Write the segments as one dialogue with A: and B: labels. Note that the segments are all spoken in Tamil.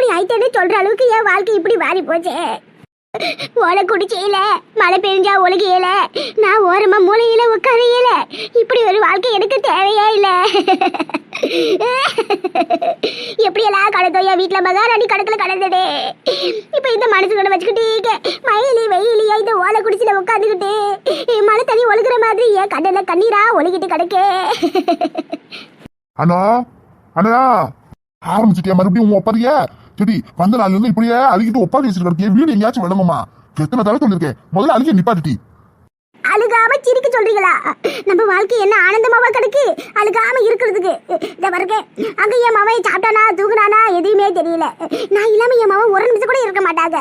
A: இப்படி ஆயிட்டேன்னு சொல்ற அளவுக்கு என் வாழ்க்கை இப்படி மாறி போச்சே. ஓலை குடிச்சையில மழை பெஞ்சா ஒழுகையில நான் ஓரமா மூலையில உட்காரையில இப்படி ஒரு வாழ்க்கை எனக்கு தேவையே இல்லை. எப்படியெல்லாம் கடந்தோ என் வீட்டுல மகாராணி கணக்குல கடந்ததே. இப்ப இந்த மனசுகளை வச்சுக்கிட்டீங்க மயிலி வெயிலியா இந்த ஓலை குடிச்சில உட்காந்துக்கிட்டு மழை தண்ணி ஒழுகுற மாதிரி என் கண்ணுல கண்ணீரா ஒழுகிட்டு கிடக்கே.
B: அண்ணா அண்ணா ஆரம்பிச்சுட்டியா மறுபடியும் ஒப்பறிய? சரி வந்த நாள்ல இருந்து இப்படியே அழுகிட்டு ஒப்பாதி வச்சிருக்கேன். வீடு எங்கேயாச்சும் விளங்குமா? எத்தனை தடவை சொல்லிருக்கேன் முதல்ல அழுகிய நிப்பாட்டி.
A: அழுகாம சிரிக்க சொல்றீங்களா? நம்ம வாழ்க்கை என்ன ஆனந்தமாவா கிடக்கு அழுகாம இருக்கிறதுக்கு. இத பாருங்க, அங்க என் மவன் சாப்பிட்டானா தூங்குனானா எதுவுமே தெரியல. நான் இல்லாம என் மவன் ஒரு நிமிஷம் கூட இருக்க மாட்டாங்க.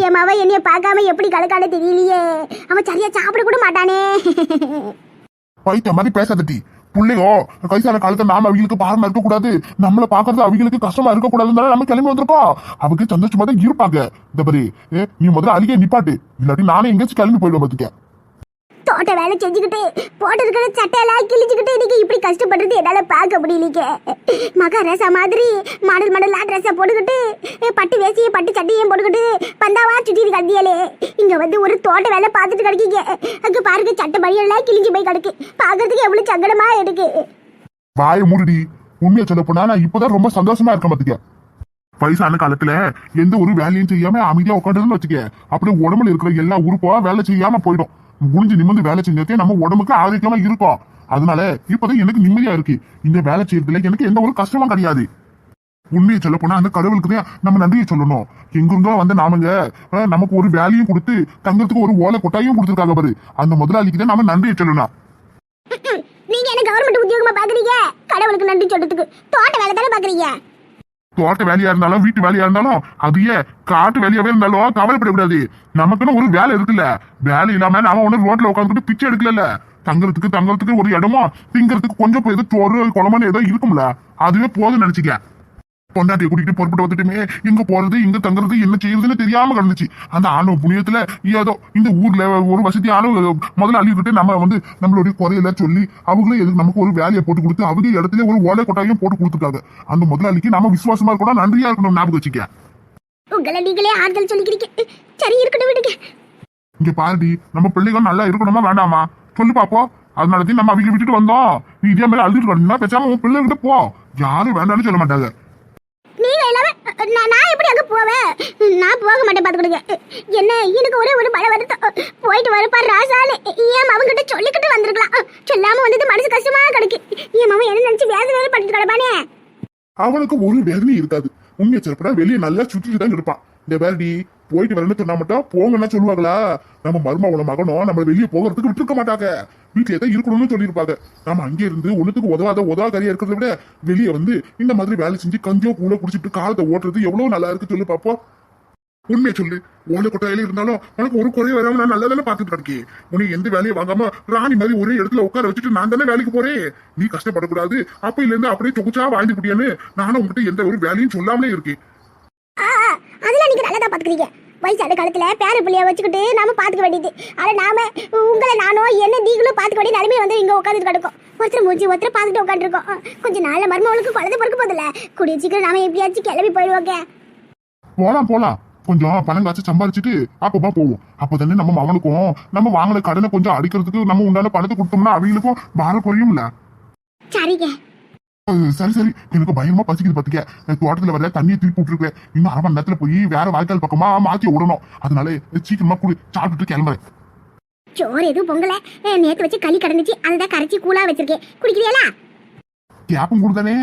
A: என் மவன் என்னைய பார்க்காம எப்படி கலக்கான தெரியலையே. அவன் சரியா சாப்பிட கூட மாட்டானே.
B: பைத்திய மாதிரி பேசாதட்டி. பிள்ளையோ கைசான காலத்துல நாம அவங்களுக்கு பாரமா இருக்க கூடாது, நம்மள பாக்குறது அவங்களுக்கு கஷ்டமா இருக்க கூடாதுன்னு நம்ம கிளம்பி வந்திருக்கோம். அவங்க சந்தோஷமா தான் இருப்பாங்க. இந்த பாரு, நீ முதல்ல அழுகே நிப்பாட்டு, இல்லாட்டி நானே எங்கேயாச்சும் கிளம்பி போயிடுவேன் பாத்துக்க.
A: தோட்ட வேலை செஞ்சுக்கிட்டு போட்டிருக்கிற சட்டையெல்லாம் கிழிச்சுக்கிட்டு இன்னைக்கு இப்படி கஷ்டப்படுறது என்னால பார்க்க முடியலீங்க. மகாராசா மாதிரி மாடல் மாடலா ட்ரெஸ்ஸை போட்டுக்கிட்டு பட்டு வேசியும் பட்டு சட்டையும் போட்டுக்கிட்டு பந்தாவா சுற்றி கத்தியாலே இங்க வந்து ஒரு தோட்ட வேலை பார்த்துட்டு கிடைக்கீங்க. அங்க பாருங்க சட்டை பணியெல்லாம் கிழிஞ்சு போய் கிடக்கு. பார்க்கறதுக்கு எவ்வளவு சங்கடமா இருக்கு.
B: வாய மூடுடி. உண்மையை சொல்ல போனா நான் இப்பதான் ரொம்ப சந்தோஷமா இருக்கேன் பாத்துக்க. வயசான காலத்துல எந்த ஒரு வேலையும் செய்யாம அமைதியா உட்காந்துன்னு வச்சுக்க, அப்படியே உடம்புல இருக்கிற எல்லா உறுப்பா வேலை செய்யாம போயிடும். முடிஞ்சு நிமிந்து வேலை செஞ்சதே நம்ம உடம்புக்கு ஆரோக்கியமா இருக்கும். அதனால இப்பதான் எனக்கு நிம்மதியா இருக்கு. இந்த வேலை செய்யறதுல எனக்கு எந்த ஒரு கஷ்டமும் கிடையாது. உண்மையை சொல்ல போனா அந்த கடவுளுக்கு தான் நம்ம நன்றியை சொல்லணும். எங்கிருந்தோ வந்து நாமங்க நமக்கு ஒரு வேலையும் கொடுத்து தங்கறதுக்கு ஒரு ஓலை கொட்டாயும் கொடுத்துருக்காங்க பாரு, அந்த முதலாளிக்கு தான் நாம நன்றியை சொல்லணும்.
A: நீங்க என்ன கவர்மெண்ட் உத்தியோகமா பாக்குறீங்க? கடவுளுக்கு நன்றி சொல்றதுக்கு தோட்ட வேலை தானே பாக்குறீங்க.
B: தோட்ட வேலையா இருந்தாலும் வீட்டு வேலையா இருந்தாலும் அதையே காட்டு வேலையாவே இருந்தாலும் கவலைப்படக்கூடாது. நமக்குன்னு ஒரு வேலை இருக்குல்ல. வேலை இல்லாம நாம ஒண்ணு ரோட்ல உட்காந்துட்டு பிச்சை எடுக்கல. தங்கறதுக்கு ஒரு இடமோ திங்கறதுக்கு கொஞ்சம் ஏதோ சோறு குழம்புன்னு ஏதோ இருக்கும்ல, அதுவே போதும் நினைச்சுக்க. பொண்டாட்டியை கூட்டிட்டு பொறுப்பட்டு வந்துட்டுமே எங்க போறது இங்க தங்குறது என்ன செய்யறதுன்னு தெரியாம கிடந்துச்சு. அந்த ஆணவ புண்ணியத்துல ஏதோ இந்த ஊர்ல ஒரு வசதியான முதல்ல அழிவுகிட்டு நம்ம வந்து நம்மளுடைய குறையில சொல்லி அவங்களே எதுக்கு நமக்கு ஒரு வேலையை போட்டு கொடுத்து அவங்க இடத்துல ஒரு ஓலை கொட்டாயும் போட்டு கொடுத்துருக்காங்க. அந்த முதலாளிக்கு நம்ம விசுவாசமா இருக்கணும், நன்றியா இருக்கணும். ஞாபகம் வச்சுக்க.
A: உங்களை நீங்களே ஆறுதல் சொல்லிக்கிறீங்க. சரி இருக்கட்டும் விடுங்க.
B: இங்க பாருடி, நம்ம பிள்ளைகள் நல்லா இருக்கணுமா வேண்டாமா சொல்லு பாப்போம். அதனாலதான் நம்ம அவங்க விட்டுட்டு வந்தோம். நீ இதே மாதிரி அழுதுட்டு வரணும்னா பேசாம உன் பிள்ளைகிட்ட போ. யாரும் வேண்டாம்னு சொல்ல மாட்டாங்க.
A: நீங்க இல்லாம நான் எப்படி அங்க போவேன்? நான் போக மாட்டேன் பாத்துக்கிடுங்க. என்ன எனக்கு ஒரே ஒரு பல வருத்தம். போயிட்டு வரப்பா ராசாலே ஏன் அவங்கிட்ட சொல்லிக்கிட்டு வந்திருக்கலாம். சொல்லாம வந்தது மனசு கஷ்டமா கிடக்கு. என் மாமா என்ன நினைச்சு வேதனை பண்ணிட்டு கிடப்பானே.
B: அவனுக்கு ஒரு வேதனையும் இருக்காது. உண்மையை சொல்லப்படா வெளியே நல்லா சுற்றிட்டு தான் இருப்பான். இந்த வேறடி போயிட்டு வரணும்னு சொன்னா மட்டும் போங்கன்னா சொல்லுவாங்களா? நம்ம மருமகள மகனும் நம்ம வெளியே போகிறதுக்கு விட்டுருக்க மாட்டாங்க. வீட்டுல தான் இருக்கணும்னு சொல்லியிருப்பாங்க. நம்ம அங்கே இருந்து ஒண்ணுத்துக்கு உதவாக்கறியா இருக்கிறத விட வெளியே வந்து இந்த மாதிரி வேலை செஞ்சு கஞ்சோ கூட குடிச்சிட்டு காலத்தை ஓட்டுறது எவ்வளவு நல்லா இருக்கு சொல்லு பாப்போம். உண்மையை சொல்லு. ஓலை கொட்டாயில இருந்தாலும் உனக்கு ஒரு குறை வராம நான் நல்லா தானே பாத்துட்டு இருக்கேன். உனக்கு எந்த வேலையை வாங்காம ராணி மாதிரி ஒரே இடத்துல உட்கார வச்சுட்டு நான் தானே வேலைக்கு போறேன். நீ கஷ்டப்படக்கூடாது. அப்பையில இருந்து அப்படியே தொகுச்சா வாழ்ந்து குட்டியான்னு நானும் உங்ககிட்ட எந்த ஒரு வேலையும் சொல்லாமலே இருக்கேன்.
A: அதெல்லாம் நீங்க நல்லதா பாத்துக்கிறீங்க. வயசான காலத்துல பேர பிள்ளைய வச்சுக்கிட்டு நாம பாத்துக்க வேண்டியது. ஆனா நாம உங்களை நானோ என்ன நீங்களும் பாத்துக்க வேண்டிய நிலைமை வந்து இங்க உட்காந்துட்டு கிடக்கும். ஒருத்தர் மூஞ்சி ஒருத்தர் பாத்துட்டு உட்காந்துருக்கோம். கொஞ்சம் நாள்ல மருமகளுக்கு குழந்தை பிறக்க போதில்ல. கூடிய சீக்கிரம் நாம எப்படியாச்சும் கிளம்பி போயிடுவோங்க.
B: போலாம் கொஞ்சம் பணம் காசு சம்பாரிச்சுட்டு அப்பப்பா போவோம். அப்பதானே நம்ம மகனுக்கும் நம்ம வாங்கின கடனை கொஞ்சம் அடிக்கிறதுக்கு நம்ம உண்டான பணத்தை கொடுத்தோம்னா அவங்களுக்கும் பாரம் குறையும்ல.
A: சரிங்க.
B: சரி எனக்கு பயமா பசிக்குது பாத்துக்க. தோட்டத்துல வர தண்ணியை திருப்பி விட்டுருக்கேன். இன்னும் அரை மணி நேரத்துல போய் வேற வாய்க்கால் பக்கமா மாத்தி விடணும். அதனால சீக்கிரமா கூட சாப்பிட்டுட்டு கிளம்புறேன்.
A: சோறு எதுவும் பொங்கல நேத்து வச்சு களி கடந்துச்சு. அதுதான் கரைச்சி கூலா வச்சிருக்கேன். குடிக்கிறீங்களா?
B: கேப்பும் கொடுத்தானே.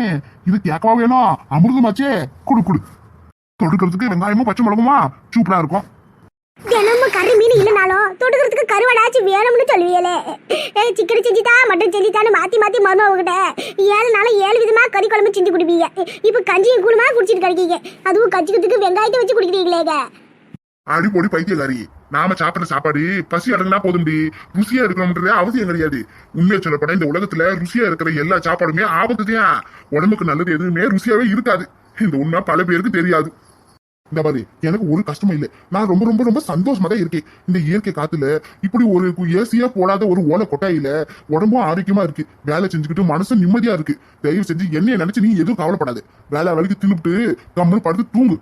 B: இது கேட்கவா வேணும்? அமிர்தமாச்சே. குடு தொடுக்கிறதுக்கு வெங்காயமும் பச்சை மிளகுமா சூப்பரா இருக்கும்.
A: தினமும் கறி மீன் இல்லைனாலும் தொடுக்கிறதுக்கு கருவாடாச்சு வேணும்னு சொல்லுவீங்களே. சிக்கன் செஞ்சுட்டா மட்டன் செஞ்சுட்டான்னு மாத்தி மருமகிட்ட 7 நாள் 7 விதமா கறி குழம்பு செஞ்சு குடிப்பீங்க. இப்ப கஞ்சியும் கூடுமா குடிச்சிட்டு கிடைக்கீங்க. அதுவும் கச்சிக்கிறதுக்கு வெங்காயத்தை வச்சு குடிக்கிறீங்களேங்க.
B: அடிப்பொடி பைத்தியக்காரி. நாம சாப்பிட்ற சாப்பாடு பசி அடங்கினா போதும்டி. ருசியா இருக்கணும்ன்றது அவசியம் கிடையாது. உண்மையை சொல்லப்பட இந்த உலகத்துல ருசியா இருக்கிற எல்லா சாப்பாடுமே ஆபத்து தான். உடம்புக்கு நல்லது எதுவுமே ருசியாவே இருக்காது. இந்த உண்மை பல பேருக்கு தெரியாது. இந்த மாதிரி எனக்கு ஒரு கஷ்டமும் இல்லை. நான் ரொம்ப ரொம்ப ரொம்ப சந்தோஷமா தான் இருக்கேன். இந்த இயற்கை காத்துல இப்படி ஒரு ஏசியா போடாத ஒரு ஓலை கொட்டாயில உடம்பும் ஆரோக்கியமா இருக்கு. வேலை செஞ்சுக்கிட்டு மனசும் நிம்மதியா இருக்கு. தயவு செஞ்சு என்னைய நினைச்சு நீ எதுவும் கவலைப்படாது. வேலைக்கு தின்னுபிட்டு கம்மல் படுத்து தூங்கு.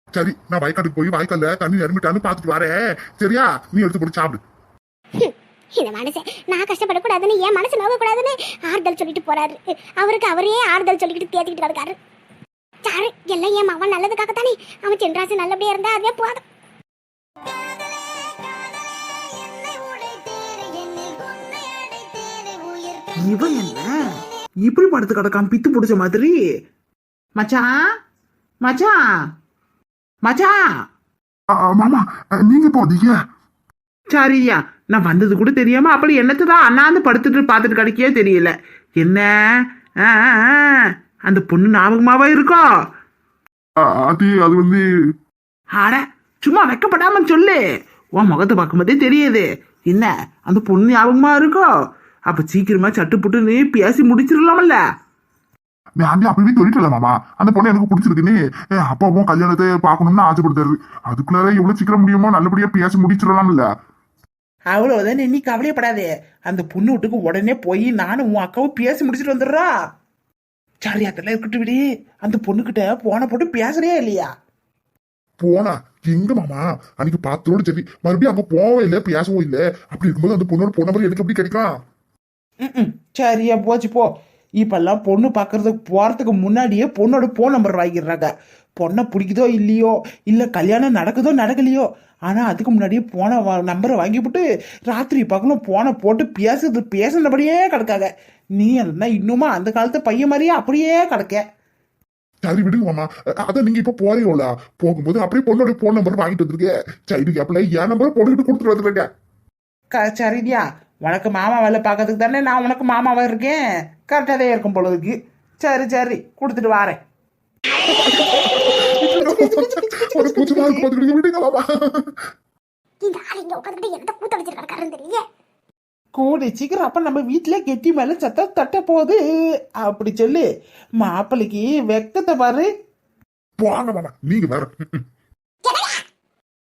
B: சரி, நான் வயக்காட்டுக்கு போய் வாய்க்கால தண்ணி நிரம்பிட்டான்னு பாத்துட்டு வரேன். சரியா? நீ எடுத்து போட்டு சாப்பிடு.
A: இந்த மனுஷன் நான் கஷ்டப்படக்கூடாதுன்னு என் மனசு நோகக்கூடாதுன்னு ஆறுதல் சொல்லிட்டு போறாரு. அவருக்கு அவரே ஆறுதல் சொல்லிக்கிட்டு தேத்திக்கிட்டு கிடக்காரு. சாரு எல்லாம் என் மகன் நல்லதுக்காகத்தானே. அவன் சென்றாசு நல்லபடியா இருந்தா அதுவே போதும்.
C: இவன் என்ன இப்படி படுத்து கிடக்கான் பித்து பிடிச்ச மாதிரி? மச்சான் மச்சான் மச்சான்.
B: மாமா, நீங்க போதீங்க?
C: சரியா, நான் வந்தது கூட தெரியாம அப்படி என்னத்துதான் அண்ணாந்து படுத்துட்டு பாத்துட்டு கிடைக்கே தெரியல. என்ன அந்த பொண்ணு ஞாபகமாவா இருக்கோ?
B: அது வந்து
C: ஆட சும்மா வெக்கப்படாம சொல்லு. உன் முகத்தை பார்க்கும்போதே தெரியுது. என்ன அந்த பொண்ணு ஞாபகமா இருக்கோ? அப்ப சீக்கிரமா சட்டு புட்டுன்னு பேசி முடிச்சிடலாமல்ல?
B: நான் அப்பவே சொல்லிட்டல மாமா, அந்த பொண்ணு எனக்கு பிடிச்சிருக்குன்னு. அப்பாவும் கல்யாணத்தை பார்க்கணும்னு ஆசைப்படுத்தாரு. அதுக்குள்ளார எவ்வளவு சீக்கிரம் முடியுமோ நல்லபடியா பேசி முடிச்சிடலாம்ல.
C: அவ்வளவுதான், நீ கவலையப்படாதே. அந்த பொண்ணு வீட்டுக்கு உடனே போய் நானும் உன் அக்காவும் பேசி முடிச்சிட்டு வந்துடுறா. சரி, அதெல்லாம் இருக்கட்டும் விடு. அந்த பொண்ணுகிட்ட போன போட்டு பேசுறியா இல்லையா?
B: போனா எங்க மாமா, அன்னைக்கு பார்த்தோடு சரி, மறுபடியும் அங்க போவே இல்லை, பேசவும் இல்லை. அப்படி இருக்கும்போது அந்த பொண்ணோட போன மாதிரி எனக்கு எப்படி கிடைக்கும்?
C: சரியா போச்சு போ. இப்பெல்லாம் பொண்ணு பாக்குறதுக்கு போறதுக்கு முன்னாடியே பொண்ணோட போன் நம்பர் வாங்கிடுறாங்க. பொண்ணை பிடிக்குதோ இல்லையோ, இல்ல கல்யாணம் நடக்குதோ நடக்கலையோ, ஆனா அதுக்கு முன்னாடியே போன நம்பரை வாங்கிவிட்டு ராத்திரி பகலும் போனை போட்டு பேசுனபடியே கிடக்காங்க. நீ என்ன இன்னுமா அந்த காலத்து பையன் மாதிரியே அப்படியே கிடக்க.
B: சரி விடுங்க மாமா, அதான் நீங்க இப்ப போறீங்களா? போகும்போது அப்படியே பொண்ணோட போன் நம்பர் வாங்கிட்டு வந்துருக்கேன். சரி, கேப்ல என் நம்பர் பொண்ணுகிட்டு கொடுத்துட்டு வந்துருங்க.
C: சரிதியா, உனக்கு மாமா வேலை பார்க்கறதுக்கு தானே நான் உனக்கு மாமாவா இருக்கேன். கரெக்டாக இருக்கும் பொழுதுக்கு. சரி சரி, கொடுத்துட்டு வாரேன்.
B: ஒரு பூச்சமா இருக்கு, பாத்துக்கிட்டு விடுங்க மாமா.
A: இந்த ஆள் இங்க உட்காந்துட்டு என்ன கூத்த வச்சிருக்காருன்னு தெரியல.
C: கூடி சீக்கிரம் அப்ப நம்ம வீட்டுல கெட்டி மேல சத்த தட்ட போகுது அப்படி சொல்லு. மாப்பிள்ளைக்கு வெக்கத்தை பாரு.
B: போங்க மாமா, நீங்க வேற.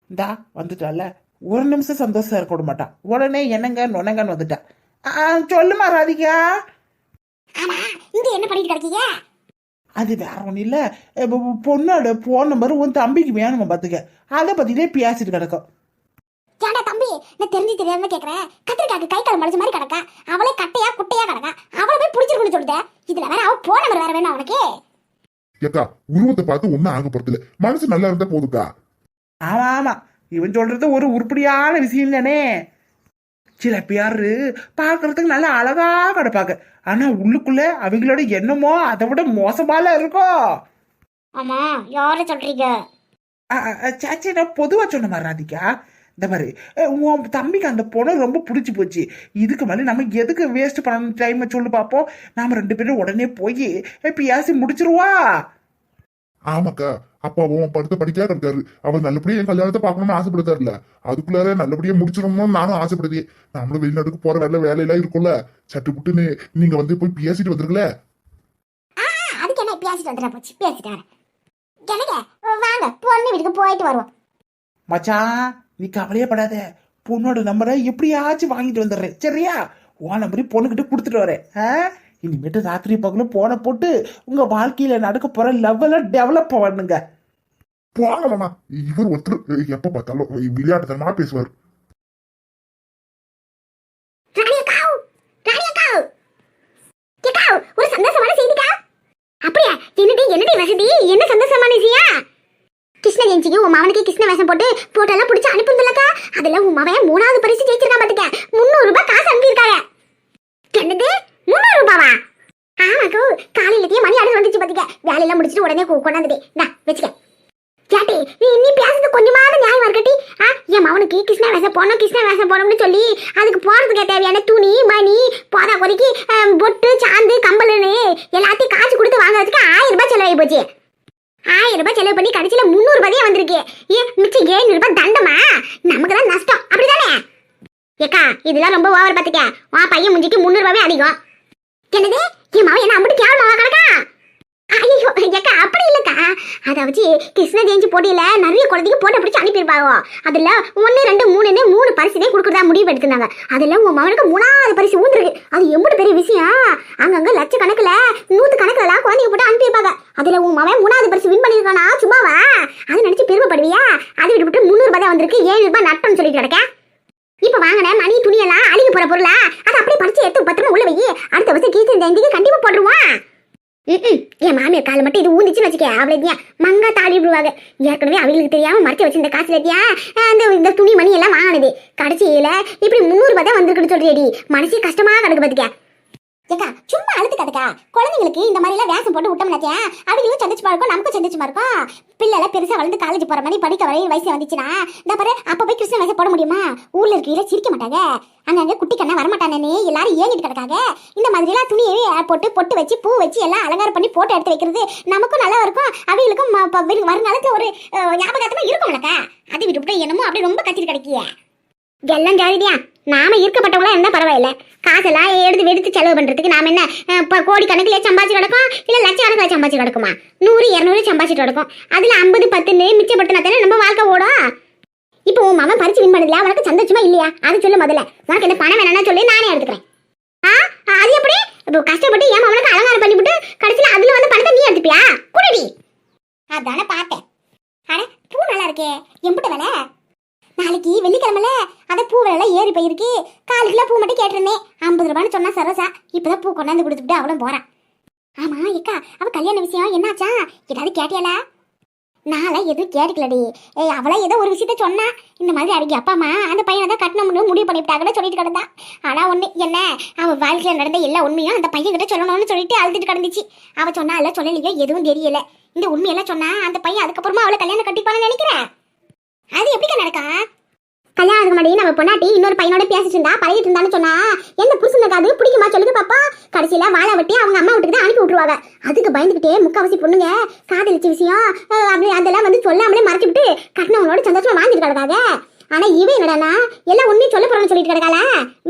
C: இந்தா வந்துட்டால, ஒரு நிமிஷம் சந்தோஷம் இருக்க விட மாட்டான். உடனே என்னங்க நொனங்கன்னு வந்துட்டா. சொல்லுமா ராதிகா.
A: ஆமா, இங்க என்ன பண்ணிட்டு இருக்கீங்க?
C: அது வேற ஒன்றும் இல்லை. பொண்ணோட போன் நம்பர் உன் தம்பிக்கு வேணுமா பார்த்துக்க. அதை பற்றினே பேசிட்டு கிடக்கும்.
A: ஏன்டா தம்பி, நான் தெரிஞ்சு தெரியாம கேட்கறேன். கத்திரிக்காக்கு கை கால் மடிச்ச மாதிரி கிடக்கா. அவளே கட்டையா குட்டையா கிடக்கா. அவளை போய் பிடிச்சிருக்குன்னு சொல்லிட்டேன். இதுல வேற அவ போன் நம்பர் வேற வேணும் அவனுக்கு.
B: ஏக்கா, உருவத்தை பார்த்து ஒன்னும் ஆக போறதில்ல, மனசு நல்லா இருந்தா போதுக்கா.
C: ஆமா ஆமா, இவன் சொல்றது ஒரு உருப்படியான விஷயம் தானே. சில பேரு பாக்குறதுக்கு நல்லா அழகா கிடப்பாங்க, ஆனா உள்ளுக்குள்ள அவங்களோட எண்ணமோ அதை விட மோசமால இருக்கும்.
A: ஆமா, யார சொல்றீங்க?
C: சாச்சி, நான் பொதுவா சொன்ன மாதிரி ராதிகா. இந்த மாதிரி உன் தம்பிக்கு அந்த பொண்ணு ரொம்ப பிடிச்சி போச்சு. இதுக்கு மேலே நம்ம எதுக்கு வேஸ்ட் பண்ண டைமை சொல்லு பார்ப்போம். நாம 2 பேரும் உடனே போய் பேசி முடிச்சிருவா.
B: ஆமாக்கா, அப்பாவும் படுத்த படிக்கா இருக்காரு. அவர் நல்லபடியா என் கல்யாணத்தை பார்க்கணும்னு ஆசைப்படுத்தாருல. அதுக்குள்ளார நல்லபடியா முடிச்சிடணும்னு நானும் ஆசைப்படுதே. நம்மளும் வெளிநாட்டுக்கு போற வேலையெல்லாம் இருக்கும்ல. சட்டு புட்டுன்னு நீங்க வந்து போய் பேசிட்டு வந்துருக்கல.
A: அதுக்கு என்ன பேசிட்டு வந்துடுறா போச்சு, பேசிட்டு வரேன். எனக்கு வாங்க பொண்ணு வீட்டுக்கு போயிட்டு வருவோம்.
C: மச்சான், நீ கவலையே படாத. பொண்ணோட நம்பரை எப்படியாச்சும் வாங்கிட்டு வந்துடுறேன். சரியா? உன் நம்பரை பொண்ணுகிட்ட கொடுத்துட்டு வரேன். இனிமேட்டு ராத்திரி பகலும் போன போட்டு உங்க வாழ்க்கையில நடக்க போற லெவல டெவலப் பண்ணுங்க.
B: போங்க மாமா, இவர் ஒருத்தர் எப்ப பார்த்தாலும் விளையாட்டுத்தனமா பேசுவார்.
A: ஒரு சந்தோஷமான செய்திக்கா. அப்படியா? என்னடி வசதி, என்ன சந்தோஷமான விஷயம்? கிருஷ்ண ஜெயந்திக்கு உன் மவனுக்கு கிருஷ்ண வேஷம் போட்டு போட்டோலாம் பிடிச்சி அனுப்புந்துலக்கா. அதுல உன் மவன் 3வது பரிசு ஜெயிச்சிருக்கான் பாத்துக்க. 300 ரூபாய் காசு அனுப்பியிருக்காங்க. என்னது 300 ரூபாவா? ஆமாக்கோ, காலையிலத்தையே மணி ஆடு வந்துச்சு பாத்துக்க. வேலையெல்லாம் முடிச்சுட்டு உடனே கொண்டாந்துட்டே வச்சுக்க. கேட்டி, நீ பேசுறது கொஞ்சமாவது நியாயமா இருக்கட்டி? என் மவனுக்கு கிருஷ்ண வேஷம் போடணும்னு சொல்லி அதுக்கு போறதுக்கு தேவையான துணி மணி போதா கொதிக்கு பொட்டு சாந்து கம்பல்னு எல்லாத்தையும் காசு கொடுத்து வாங்குறதுக்கு 1000 ரூபாய் செலவாகி போச்சு. 1000 ரூபாய் செலவு பண்ணி கடைசியில 300 ரூபாய் வந்திருக்கு. மிச்சம் 700 ரூபாய் தண்டமா? நமக்கு தான் நஷ்டம், அப்படிதானே? ஏக்கா, இதெல்லாம் ரொம்ப ஓவர் பாத்துக்க. உன் பையன் முஞ்சிக்கு 300 ரூபாய் அதிகம். என்னது, என் மாவன் என்ன அப்படி கேவலமாவா கணக்கா? ஐயோ ஏக்கா, அப்படி இல்லக்கா. அதை வச்சு கிருஷ்ண ஜெயந்தி போட்டியில நிறைய குழந்தைங்க போட்டோ பிடிச்சி அனுப்பியிருப்பாங்க. அதுல 1 2 3 3 பரிசு தான் கொடுக்குறதா முடிவு எடுத்திருந்தாங்க. அதுல உன் மகனுக்கு 3வது பரிசு ஊந்துருக்கு. அது எவ்வளவு பெரிய விஷயம். அங்கங்க லட்சக்கணக்கில் 100 கணக்கில் குழந்தைங்க போட்டு அனுப்பியிருப்பாங்க. அதுல உன் மகன் 3வது பரிசு வின் பண்ணிருக்கானா சும்மாவா? அதை நினைச்சு பெருமைப்படுவியா? அதை விட்டு 300 ரூபாய் தான் வந்திருக்கு, 7 ரூபாய் நட்டம்னு சொல்லிட்டு கிடக்க. இப்ப வாங்கின மணி துணியெல்லாம் அழுகி போற பொருளா அதை அப்படியே படிச்சு எடுத்து பத்திரமா உள்ள வை. அடுத்த வருஷம் கிருஷ்ண ஜெயந்திக்கு கண்டிப்பா போட்டுருவான். என் மாமியார் காலை மட்டும் இது ஊந்துச்சுன்னு வச்சுக்க, அவளையா மங்கா தாடி விடுவாங்க. ஏற்கனவே அவங்களுக்கு தெரியாம மறைச்சு வச்சிருந்த காசுல இந்த துணி மணி எல்லாம் வாங்கினது. கடைசியில இப்படி 300 ரூபாய் தான் வந்திருக்குன்னு சொல்றியடி. மனசே கஷ்டமா கிடக்கு பாத்துக்க. ஏக்கா சும்மா அழுத்து கதக்கா. குழந்தைங்களுக்கு இந்த மாதிரி எல்லாம் வேஷம் போட்டு விட்டோம்னாச்சா அவங்களும் சந்தோஷமா இருக்கும், நமக்கும் சந்தோஷமா இருக்கும். பிள்ளை பெருசா வளர்ந்து காலேஜ் போற மாதிரி படிக்க வரை வயசு வந்துச்சுன்னா இந்த பாரு அப்ப போய் கிருஷ்ண வேஷம் போட முடியுமா? ஊர்ல இருக்கையில சிரிக்க மாட்டாங்க, அங்கங்க குட்டி கண்ணா வரமாட்டானே எல்லாரும் ஏங்கிட்டு கிடக்காங்க. இந்த மாதிரி எல்லாம் துணியவே போட்டு பொட்டு வச்சு பூ வச்சு எல்லாம் அலங்காரம் பண்ணி போட்டோ எடுத்து வைக்கிறது நமக்கும் நல்லா இருக்கும், அவங்களுக்கும் வருங்காலத்துல ஒரு ஞாபகத்தமா இருக்கும்லக்கா. அதை விட்டுவிட்டு என்னமோ அப்படி ரொம்ப கத்திட்டு கிடைக்கிய எல்லாம் ஜாதியா. நாம இருக்கப்பட்டவங்களா இருந்தா பரவாயில்ல, காசெல்லாம் எடுத்து செலவு பண்றதுக்கு நாம என்ன கோடி கணக்கிலே சம்பாதிச்சு கிடக்கும், இல்ல லட்சக்கணக்கில் சம்பாதிச்சு கிடக்குமா? 100 200 சம்பாதிச்சுட்டு கிடக்கும். அதுல 50 10 மிச்சப்பட்டுனா தானே நம்ம வாழ்க்கை ஓடும். இப்போ உன் மாமன் பரிசு வின் பண்ணதுல உனக்கு சந்தோஷமா இல்லையா? அது சொல்லு முதல்ல. உனக்கு என்ன பணம் வேணா சொல்லி நானே எடுத்துக்கிறேன். அது எப்படி? இப்போ கஷ்டப்பட்டு ஏன் அவனுக்கு அலங்காரம் பண்ணிவிட்டு கடைசியில அதுல வந்து பணத்தை நீ எடுத்துப்பியா? குடிடி. அதானே பார்த்தேன். அட பூ நல்லா இருக்கே, எம்பிட்ட வேலை? நாளைக்கு வெள்ளிக்கிழமைல அதை பூ விலை ஏறி போயிருக்கு. 4 கிலோ பூ மட்டும் கேட்டிருந்தேன், 50 ரூபான்னு சொன்னா சரோசா. இப்பதான் பூ கொண்டாந்து கொடுத்துட்டு அவளும் போறான். ஆமா ஏக்கா, அவ கல்யாண விஷயம் என்னாச்சா? ஏதாவது கேட்டியால? நான்லாம் எதுவும் கேட்டுக்கலடி. அவளா ஏதோ ஒரு விஷயத்த சொன்னா, இந்த மாதிரி அடிக்கி அப்பா அம்மா அந்த பையனை தான் கட்டணும்னு முடிவு பண்ணிவிட்டாங்கன்னு சொல்லிட்டு கிடந்தா. ஆனா ஒண்ணு என்ன, அவ வாழ்க்கையில நடந்த எல்லா உண்மையும் அந்த பையன் கிட்ட சொல்லணும்னு சொல்லிட்டு அழுதுட்டு கிடந்துச்சு. அவ சொன்னால சொல்லலையோ எதுவும் தெரியல. இந்த உண்மையெல்லாம் சொன்னா அந்த பையன் அதுக்கப்புறமா அவளை கல்யாணம் கட்டிப்பான்னு நினைக்கிறேன். அது எப்படிக்கா நடக்கா? கல்யாணத்துக்கு முன்னாடி நம்ம பொண்ணாட்டி இன்னொரு பையனோட பேசிட்டு இருந்தா பழகிட்டு இருந்தான்னு சொன்னா எந்த புருஷனுக்கு அது பிடிக்குமா சொல்லுங்க பாப்பா? கடைசியில வாழை வெட்டி அவங்க அம்மா வீட்டுக்கு தான் அனுப்பி விட்டுருவாங்க. அதுக்கு பயந்துகிட்டே முக்காவாசி பொண்ணுங்க காதலிச்ச விஷயம் அப்படி அதெல்லாம் வந்து சொல்லாமலே மறைச்சு விட்டு கட்டினவங்களோட சந்தோஷமா வாழ்ந்துட்டு கிடக்காங்க. ஆனா இவன் என்னடானா எல்லாம் உண்மையை சொல்ல போறோம்னு சொல்லிட்டு கிடக்கால.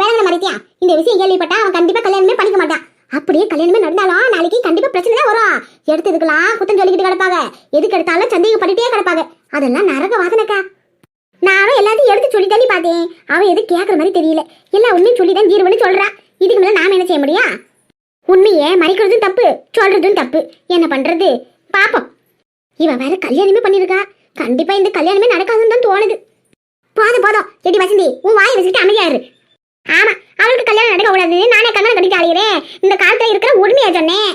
A: வேற மறைத்தியா? இந்த விஷயம் கேள்விப்பட்டா அவன் கண்டிப்பா கல்யாணமே பண்ணிக்க மாட்டான். அப்படியே கல்யாணமே நடந்தாலும் நாளைக்கு கண்டிப்பா பிரச்சனை தான் வரும். எடுத்ததுக்கெல்லாம் குத்தம் சொல்லிக்கிட்டு கிடப்பாங்க, எதுக்கு எடுத்தாலும் சந்தேகப்பட்டுட்டே கிடப்பாங்க. அதெல்லாம் நரக வாசனைக்கா. நானும் எல்லாத்தையும் எடுத்து சொல்லி தானே பார்த்தேன். அவன் எது கேட்கற மாதிரி தெரியல. எல்லா உண்மையும் சொல்லி தான் தீர்வுன்னு சொல்றா. இதுக்கு மேல நாம என்ன செய்ய முடியும்? உண்மையை மறைக்கிறதும் தப்பு, சொல்றதும் தப்பு. என்ன பண்றது பாப்போம். இவன் வேற கல்யாணமே பண்ணிருக்கா. கண்டிப்பா இந்த கல்யாணமே நடக்காதுன்னு தான் தோணுது. போதும் எடி வசந்தி, உன் வாயை வச்சுட்டு அமைதியாரு. ஆமா, அவளுக்கு கல்யாணம் நடக்க கூடாது, நானே கல்யாணம் கட்டிட்டு அழைகிறேன். இந்த காலத்துல இருக்கிற உண்மையா சொன்னேன்.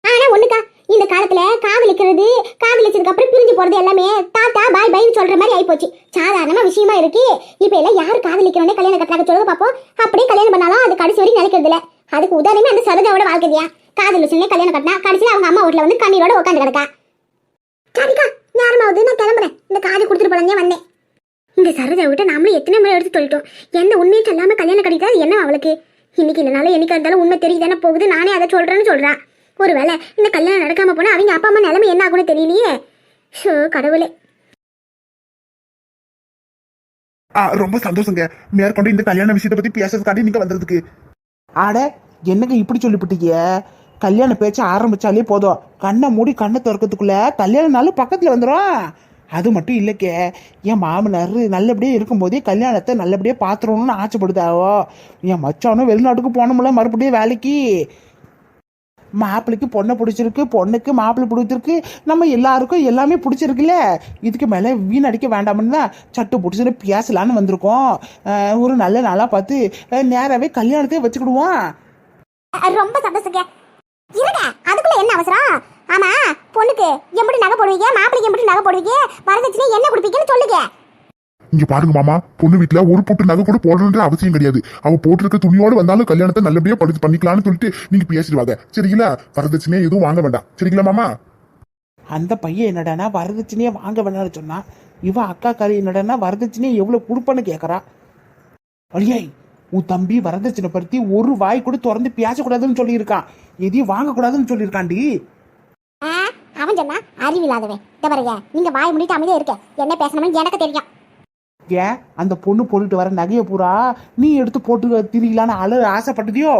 A: ஆனா ஒண்ணுக்கா, இந்த காலத்துல காதலிக்கிறது, காதலிச்சதுக்கு அப்புறம் பிரிஞ்சு போறது எல்லாமே தாத்தா பாய் பைன்னு சொல்ற மாதிரி ஆயிப்போச்சு. சாதாரணமா விஷயமா இருக்கு. இப்ப எல்லாம் யாரு காதலிக்கிறோன்னே கல்யாணம் கட்டுறாங்க சொல்லுங்க பாப்போம். அப்படியே கல்யாணம் பண்ணாலும் அது கடைசி வரைக்கும் நினைக்கிறது இல்ல. அதுக்கு உதாரணமே அந்த சரோஜாவோட வாழ்க்கையா. காதல் சொல்லி கல்யாணம் கட்டினா கடைசியில அவங்க அம்மா வீட்டுல வந்து கண்ணீரோட உட்காந்து கிடக்கா. சரிக்கா, நேரமாவது, நான் கிளம்புறேன். இந்த காது கொடுத்துட்டு போலங்கே வந்தேன். இந்த சரோஜா விட்டு நாமளும் எத்தனை முறை எடுத்து சொல்லிட்டோம். எந்த உண்மையை சொல்லாம கல்யாணம் கட்டிட்டா என்ன அவளுக்கு? இன்னைக்கு இல்லைனாலும் என்னைக்கா இருந்தாலும் உண்மை தெரியுதானே போகுது. நானே அதை சொல்றேன்னு சொல்றான். ஒருவேளை இந்த கல்யாணம் நடக்காம போனா அவங்க அப்பா அம்மா நிலைமை என்ன ஆகும்னு தெரியலையே. ஷோ கடவுளே.
C: ரொம்ப சந்தோஷங்க மேற்கொண்டு இந்த கல்யாண விஷயத்தை பத்தி பேசுறதுக்காண்டி நீங்க வந்ததுக்கு. ஆட என்னங்க இப்படி சொல்லிவிட்டீங்க? கல்யாண பேச்ச ஆரம்பிச்சாலே போதும், கண்ணை மூடி கண்ணை திறக்கிறதுக்குள்ள கல்யாண நாள் பக்கத்துல வந்துடும். அது மட்டும் இல்லைக்கே, என் மாமனார் நல்லபடியே இருக்கும்போதே கல்யாணத்தை நல்லபடியே பாத்துறோம்னு ஆசைப்படுதாவோ. என் மச்சானும் வெளிநாட்டுக்கு போனோம்ல மறுபடியும் வேலைக்கு. மாப்பிள்ளைக்கு பொண்ணை பிடிச்சிருக்கு, பொண்ணுக்கு மாப்பிள்ளை பிடிச்சிருக்கு, நம்ம எல்லாருக்கும் எல்லாமே பிடிச்சிருக்குல்ல. இதுக்கு மேலே வீணடிக்க வேண்டாம்னு தான் சட்டு பிடிச்சிட்டு பேசலான்னு வந்திருக்கோம். ஒரு நல்ல நாளாக பார்த்து நேராகவே கல்யாணத்தையே வச்சுக்கிடுவோம்.
A: ரொம்ப சந்தோஷங்க. இருங்க, அதுக்குள்ள என்ன அவசரம்? ஆமா, பொண்ணுக்கு எப்படி நகை போடுவீங்க, மாப்பிள்ளைக்கு எப்படி நகை போடுவீங்க, வரதட்சணை என்ன கொடுப்பீங்கன்னு சொல்லுங்க.
B: இங்க பாருங்க மாமா, பொண்ணு வீட்டுல ஒரு பொட்டு நகை கூட போடணுன்ற அவசியம் கிடையாது. அவ போட்டிருக்க துணியோட வந்தாலும் கல்யாணத்தை நல்லபடியா பண்ணிக்கலாம்னு சொல்லிட்டு நீங்க பேசிடுவாங்க. சரிங்களா? வரதட்சணையே எதுவும் வாங்க வேண்டாம். சரிங்களா மாமா?
C: அந்த பையன் என்னடானா வரதட்சணையே வாங்க வேண்டாம்னு சொன்னா, இவ அக்கா காரி என்னடானா வரதட்சணையை எவ்வளவு கொடுப்பன்னு கேட்கறா. அழியாய், உன் தம்பி வரதட்சணை பத்தி ஒரு வாய் கூட திறந்து பேசக்கூடாதுன்னு சொல்லியிருக்கான். எதையும் வாங்கக்கூடாதுன்னு சொல்லியிருக்காண்டி.
A: அவன் சொன்னா அறிவில்லாதவன். பாருங்க, நீங்க வாய் முடிட்டு அமைதியா இருக்க. என்ன பேசணும்னு எனக்கு தெரியும்.
C: ஏன் அந்த பொண்ணு போட்டுட்டு வர நகையை பூரா நீ எடுத்து போட்டு திரிகலான்னு ஆசைப்பட்டதையோ?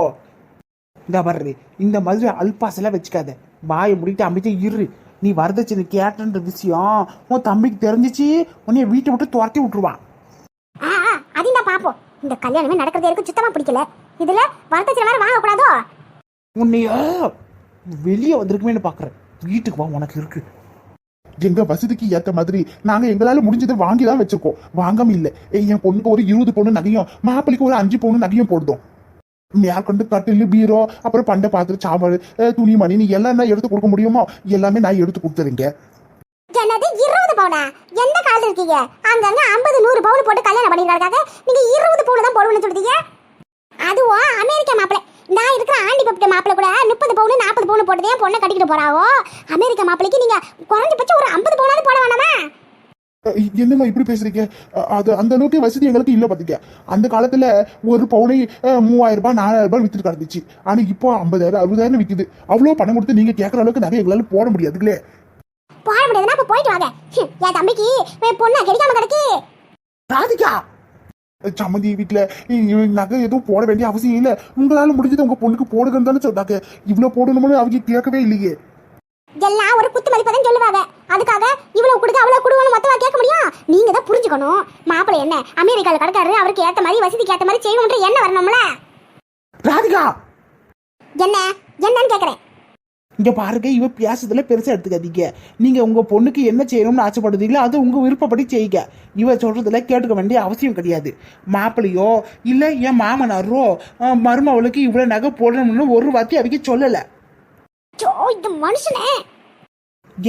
C: இந்த பாரு, இந்த மாதிரி அல்பாசெல்லாம் வச்சுக்காத. வாயை முடிட்டு அமைதியா இரு. நீ வரதட்சணை கேட்டன்ற விஷயம் உன் தம்பிக்கு தெரிஞ்சிச்சு உன்னைய வீட்டை விட்டு துரத்தி விட்டுருவான்.
A: அதையும் பாப்போம். இந்த கல்யாணமே நடக்கிறது எனக்கு சுத்தமா பிடிக்கல. இதுல வரதட்சணை வேற வாங்க கூடாதோ?
C: உன்னைய வெளியே வந்திருக்குமேனு பாக்குறேன். வீட்டுக்கு வா, உனக்கு இருக்கு.
B: எங்க வசதிக்கு ஏத்த மாதிரி நாங்க எங்களால முடிஞ்சதை வாங்கி தான் வச்சிருக்கோம், வாங்காம இல்ல. என் பொண்ணுக்கு ஒரு 20 பவுன் நகையும் மாப்பிளைக்கு ஒரு 5 பவுன் நகையும் போடுதோம். மேற்கொண்டு கட்டில் பீரோ அப்புறம் பண்டை பாத்திரம் சாம்பார் துணி மணி நீ எல்லாம் எடுத்து கொடுக்க முடியுமோ எல்லாமே நான் எடுத்து கொடுத்துறீங்க.
A: என்னது 20 பவுனா? எந்த காலத்துல இருக்கீங்க? அங்கங்க 50 100 பவுன் போட்டு கல்யாணம் பண்ணிருக்காங்க. நீங்க 20 பவுன் தான் போடுவீங்கன்னு சொல்றீங்க. அதுவும் அமெரிக்கா மாப்பிள்ளை. நான் இருக்கிற ஆண்டி பப்பிட்ட மாப்பிள்ளை கூட 30 பவுன் 40 பவுன் போட்டுதே பொண்ணை கட்டிக்கிட்டு போறாவோ. அமெரிக்கா மாப்பிள்ளைக்கு நீங்க குறைஞ்சபட்சம் ஒரு 50 பவுனாவது போட வேணாமா?
B: என்னம்மா இப்படி பேசுறீங்க? அது அந்த அளவுக்கு வசதி எங்களுக்கு இல்ல பாத்தீங்க. அந்த காலத்துல ஒரு பவுனை 3000 ரூபாய் 4000 ரூபாய் வித்துட்டு கிடந்துச்சு. ஆனா இப்போ 50,000 60,000 விக்குது. அவ்வளவு பணம் கொடுத்து நீங்க கேட்கற அளவுக்கு நிறைய எங்களால போட முடியாதுங்களே.
A: போட முடியாதுன்னா அப்ப போயிட்டு வாங்க. என் தம்பிக்கு பொண்ணை கிடைக்காம கிடக்கு.
C: ராதிகா
B: சம்மந்தி வீட்டுல நகை எதுவும் போட வேண்டிய அவசியம் இல்ல, உங்களால முடிஞ்சது உங்க பொண்ணுக்கு போடுங்கன்னு தானே சொன்னாங்க. இவ்வளவு போடணும்னு அவங்க கேட்கவே இல்லையே.
A: எல்லாம் ஒரு குத்து மதிப்பதான் சொல்லுவாங்க. அதுக்காக இவ்வளவு கொடுக்க அவ்வளவு கொடுக்கணும் மொத்தமா கேட்க முடியும்? நீங்க தான் புரிஞ்சுக்கணும். மாப்பிள்ளை என்ன அமெரிக்கால கிடக்காரு, அவருக்கு ஏத்த மாதிரி வசதிக்கு ஏத்த மாதிரி செய்யணும்ன்ற என்ன வரணும்ல.
C: ராதிகா
A: என்னன்னு கேக்குறேன்.
C: இங்க பாருங்க, இவ பேசுறதுல பெருசா எடுத்துக்காதீங்க. நீங்க உங்க பொண்ணுக்கு என்ன செய்யணும்னு ஆசைப்படுறீங்களோ அது உங்க விருப்பப்படி செய்யுங்க. இவ சொல்றதுல கேட்டுக்க வேண்டிய அவசியம் கிடையாது. மாப்பிள்ளையோ இல்ல என் மாமனாரோ மருமவளுக்கு இவ்வளவு நகை போடணும்னு ஒரு வார்த்தை அவங்க சொல்லல.
A: இந்த மனுஷனே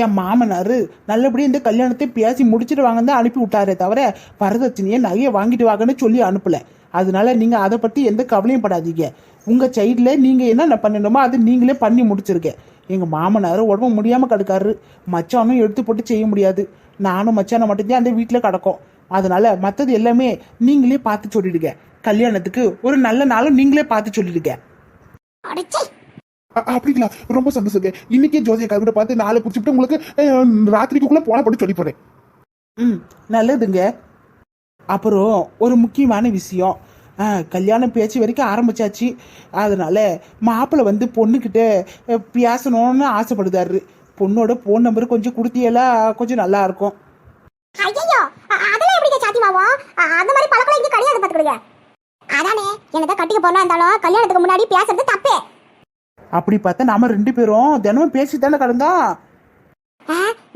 C: என் மாமனாரு நல்லபடியா இந்த கல்யாணத்தை பேசி முடிச்சிட்டு வாங்க தான் அனுப்பி விட்டாரே தவிர வரதட்சணையை நகையை வாங்கிட்டு வாங்கன்னு சொல்லி அனுப்பல. அதனால நீங்க அதை பத்தி எந்த கவலையும் படாதீங்க. உங்க சைட்ல நீங்க என்ன பண்ணணுமோ அது நீங்களே பண்ணி முடிச்சிருக்க. எங்க மாமனாரு உடம்பு முடியாம கிடக்காரு, மச்சானும் எடுத்து போட்டு செய்ய முடியாது. நானும் மச்சானை மட்டும்தான் அந்த வீட்டுல கிடக்கும். அதனால மத்தது எல்லாமே நீங்களே பார்த்து சொல்லிடுங்க. கல்யாணத்துக்கு ஒரு நல்ல நாளும் நீங்களே பார்த்து சொல்லிடுங்க.
B: அப்படிங்களா? ரொம்ப சந்தோஷங்க. இன்னைக்கே ஜோசியக்காரர்கிட்ட பார்த்து நாளை குறிச்சுட்டு உங்களுக்கு ராத்திரிக்குள்ள போன போட்டு சொல்லி போறேன்.
C: நல்லதுங்க. அப்புறம் ஒரு முக்கியமான விஷயம், கல்யாணம் பேச்சு வரைக்கும் ஆரம்பிச்சாச்சு. அதனால மாப்பிள்ளை வந்து பொண்ணுக்கிட்ட பேசணும்னு ஆசைப்படுதாரு. பொண்ணோட போன் நம்பர் கொஞ்சம் கொடுத்தியலா கொஞ்சம் நல்லா இருக்கும்.
A: ஐயோ அதெல்லாம் எப்படிங்க சாத்தியமாவும்? அந்த மாதிரி பழக்கம் இங்க கிடையாது பாத்துக்கங்க. அதானே என்னதான் கட்டிக்க போனா இருந்தாலும் கல்யாணத்துக்கு முன்னாடி பேசுறது தப்பே.
C: அப்படி பார்த்தா நாம 2 பேரும் தினமும் பேசித்தானே கிடந்தோம்.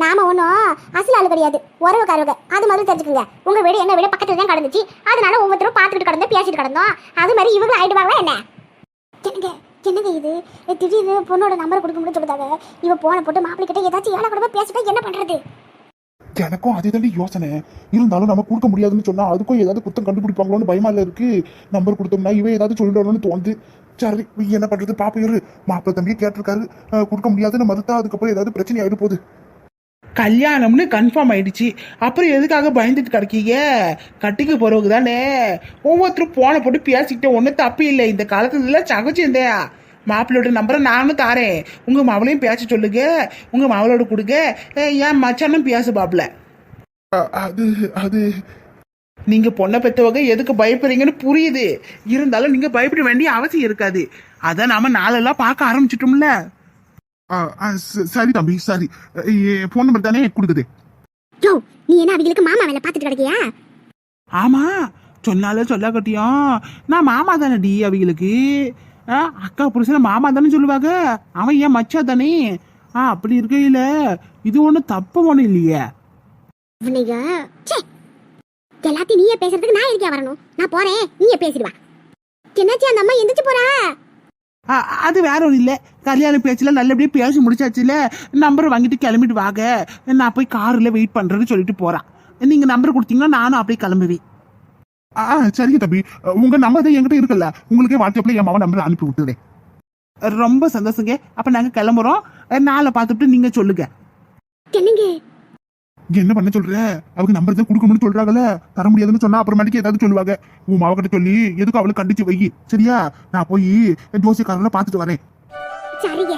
A: நாம ஒன்றும் அசல் ஆளு கிடையாது, உறவுக்காரங்க. அது மாதிரி தெரிஞ்சுக்கோங்க. உங்க வீடு என்ன வீடு பக்கத்துல தான் கிடந்துச்சு. அதனால ஒவ்வொருத்தரும் பார்த்துட்டு கிடந்தோம், பேசிட்டு கிடந்தோம். அது மாதிரி இவங்களும் ஆயிடுவாங்களா என்ன? என்னங்க இது திடீர்னு பொண்ணோட நம்பர் கொடுக்க முடியும் சொல்லுதாங்க. இவ போன போட்டு மாப்பிள்ளை கிட்ட ஏதாச்சும் ஏழை கூட பேசிட்டா என்ன பண்றது?
B: எனக்கும் அதே தாண்டி யோசனை. இருந்தாலும் நம்ம கொடுக்க முடியாதுன்னு சொன்னா அதுக்கும் ஏதாவது குத்தம் கண்டுபிடிப்பாங்களோன்னு பயமா இல்ல இருக்கு. நம்பர் கொடுத்தோம்னா இவன் ஏதாவது சொல்லிடணும்னு தோணுது. சரி என்ன பண்றது பாப்பையரு. மாப்பிள்ளை தம்பியை கேட்டிருக்காரு, கொடுக்க முடியாதுன்னு மறுத்தா அதுக்கப்புறம் ஏதாவது பிரச்சனை ஆயிடு போகுது.
C: கல்யாணம்னு கன்ஃபார்ம் ஆயிடுச்சு, அப்புறம் எதுக்காக பயந்துட்டு கிடக்கீங்க? கட்டிக்க போறவங்க தானே. ஒவ்வொருத்தரும் போன போட்டு பேசிக்கிட்ட ஒன்றும் தப்பு இல்லை. இந்த காலத்துல சகஜந்தேன். மாப்பிள்ளையோட நம்பரை நானும் தாரேன். உங்க மவளையும் பேச சொல்லுங்க, உங்க மவளோட கொடுங்க. ஏன் மச்சானும் பேச பாப்புல.
B: அது அது
C: நீங்க பொண்ணை பெற்றவங்க எதுக்கு பயப்படுறீங்கன்னு புரியுது. இருந்தாலும் நீங்க பயப்பட வேண்டிய அவசியம் இருக்காது. அதான் நாம நாளெல்லாம் பார்க்க ஆரம்பிச்சிட்டோம்ல.
B: சரி தம்பி சரி. போன் நம்பர் தானே கொடுக்குது.
A: நீ என்ன அவங்களுக்கு மாமா வேலை பார்த்துட்டு கிடக்கியா?
C: ஆமா, சொன்னாலும் சொல்ல கட்டியும் நான் மாமா தானடி அவங்களுக்கு. அக்கா புருஷன மாமா தானே சொல்லுவாங்க. அவன் ஏன் மச்சா தானே. அப்படி இருக்கையில இது ஒன்றும் தப்பு ஒன்றும் இல்லையே.
A: எல்லாத்தையும் நீயே பேசுறதுக்கு நான் எதுக்கே வரணும்? நான் போறேன், நீயே பேசிடுவா. என்னாச்சு அந்த அம்மா எந்திரிச்சு போறா?
C: அது வேற ஒன்றும் இல்லை. கல்யாண பேச்சுல நல்லபடியா பேசி முடிச்சாச்சுல. நம்பர் வாங்கிட்டு கிளம்பிட்டு வாங்க, நான் போய் கார்ல வெயிட் பண்றேன்னு சொல்லிட்டு போறான். நீங்க நம்பர் கொடுத்தீங்கன்னா நானும் அப்படியே கிளம்புவேன்.
B: சரிங்க தம்பி, உங்க நம்பர் தான் என்கிட்ட இருக்குல்ல, உங்களுக்கே வாட்ஸ்அப்ல என் மாமா நம்பர் அனுப்பி விட்டுறேன்.
C: ரொம்ப சந்தோஷங்க. அப்ப நாங்க கிளம்புறோம். நாளை பார்த்துட்டு நீங்க சொல்லுங்க.
B: என்ன பண்ண சொல்ற? அவங்க நம்பர் தான் கொடுக்கணும்னு சொல்றாங்கல்ல, தர முடியாதுன்னு சொன்னா அப்புறமேட்டுக்கு ஏதாவது சொல்லுவாங்க. உன் மாவக்கிட்ட சொல்லி எதுக்கும் அவளுக்கு கண்டிச்சு வை, சரியா? நான் போய் ஜோசியக்காரனை பார்த்துட்டு வரேன்.
A: சரிங்க.